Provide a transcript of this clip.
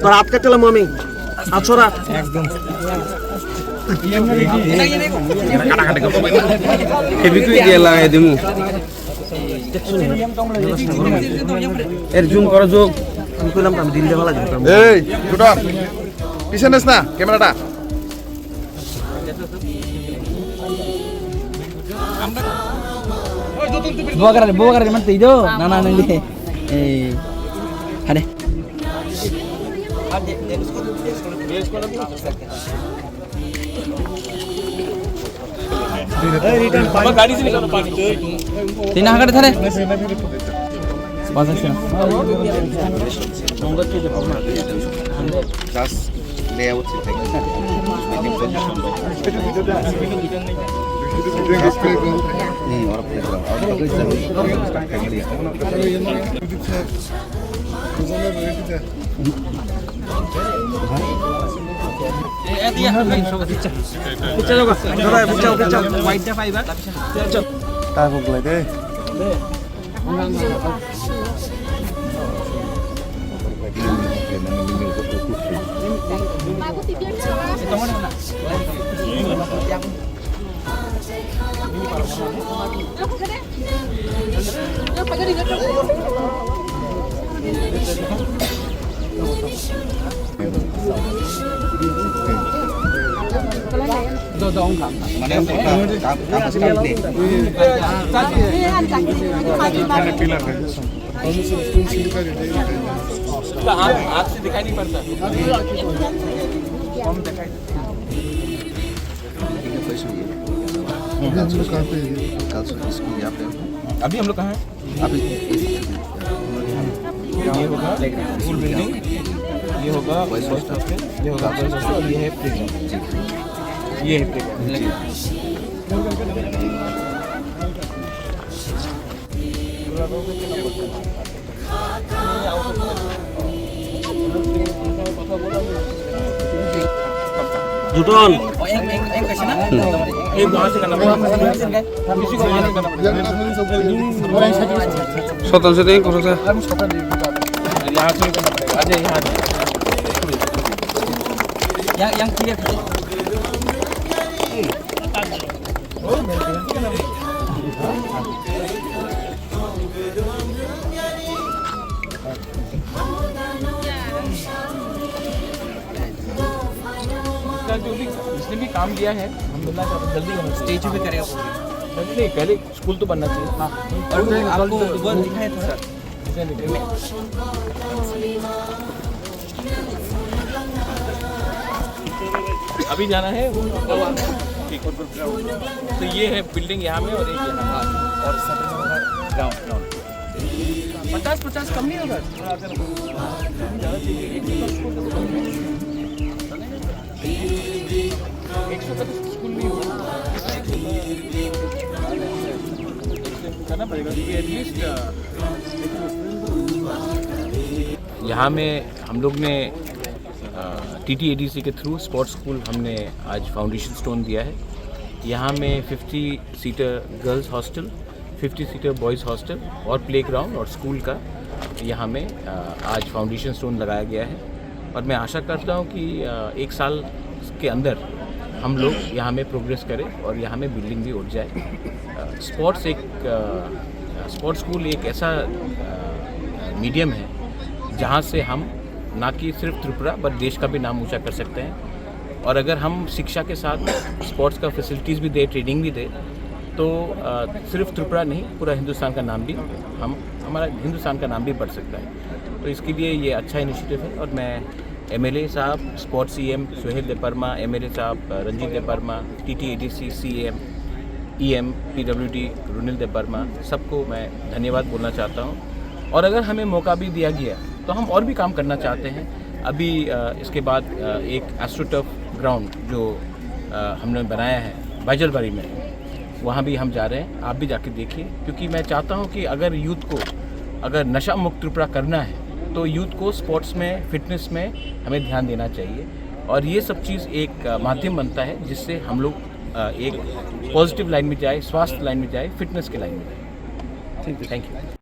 তোর হাত কাটলাম আমি আছরা একদম এর জুম করো যোগ আমি কইলাম আমি দিন দেওয়া লাগবে এই জুটন পিছনে না ক্যামেরাটা buah kara man tido nana nang di ada गाड़ी से निकालो पानी तीन हाकड़े थारे জাস্ট লেআউট हाथ से दिखाई नहीं पड़ता अभी हम लोग कहाँ हैं अभी ये होगा स्कूल बिल्डिंग ये होगा बॉयज हॉस्टल ये होगा बॉयज हॉस्टल और ये है प्लेग्राउंड ये है प्लेग्राउंड जुटन एक वहाँ से करना पड़ेगा किसी को वहाँ से करना पड़ेगा स्वतंत्र से नहीं करो यहाँ से करना पड़ेगा अजय यहाँ yang clear जो भी जिसने भी काम किया है अल्हम्दुलिल्लाह जल्दी होना चाहिए स्टेज पे करेगा जल्दी नहीं पहले स्कूल तो बनना चाहिए हाँ और आपको वो दिखाया था सर अभी जाना है तो ये है बिल्डिंग यहाँ में और एक यहाँ और ग्राउंड 50 कम नहीं होगा स्कूल नहीं होगा करना पड़ेगा क्योंकि एटलीस्ट यहाँ में हम लोग ने TTADC के थ्रू स्पोर्ट्स स्कूल हमने आज फाउंडेशन स्टोन दिया है। यहाँ में 50 seater girls hostel 50 seater boys hostel और प्लेग्राउंड और स्कूल का यहाँ में आज फाउंडेशन स्टोन लगाया गया है और मैं आशा करता हूँ कि एक साल के अंदर हम लोग यहाँ में प्रोग्रेस करें और यहाँ में बिल्डिंग भी उठ जाए। स्पोर्ट्स स्कूल एक ऐसा मीडियम है जहाँ से हम ना कि सिर्फ त्रिपुरा बट देश का भी नाम ऊंचा कर सकते हैं और अगर हम शिक्षा के साथ स्पोर्ट्स का फैसिलिटीज़ भी दे ट्रेनिंग भी दे तो सिर्फ त्रिपुरा नहीं पूरा हिंदुस्तान का नाम भी हमारा हिंदुस्तान का नाम भी बढ़ सकता है। तो इसके लिए ये अच्छा इनिशिएटिव है और मैं MLA साहब स्पोर्ट्स CM सोहेल देपरमा MLA साहब Ranjit देपरमा TTADC CM EM PWD रुनिल देपरमा सबको मैं धन्यवाद बोलना चाहता हूँ और अगर हमें मौका भी दिया गया तो हम और भी काम करना चाहते हैं। अभी इसके बाद एक एस्ट्रोटर्फ ग्राउंड जो हमने बनाया है बाइजलबाड़ी में वहाँ भी हम जा रहे हैं, आप भी जाके देखिए क्योंकि मैं चाहता हूँ कि अगर यूथ को अगर नशा मुक्त त्रिपुरा करना है तो यूथ को स्पोर्ट्स में, फिटनेस में हमें ध्यान देना चाहिए और ये सब चीज़ एक माध्यम बनता है जिससे हम लोग एक पॉजिटिव लाइन में जाए, स्वास्थ्य लाइन में जाए, फिटनेस के लाइन में जाए। Thank you.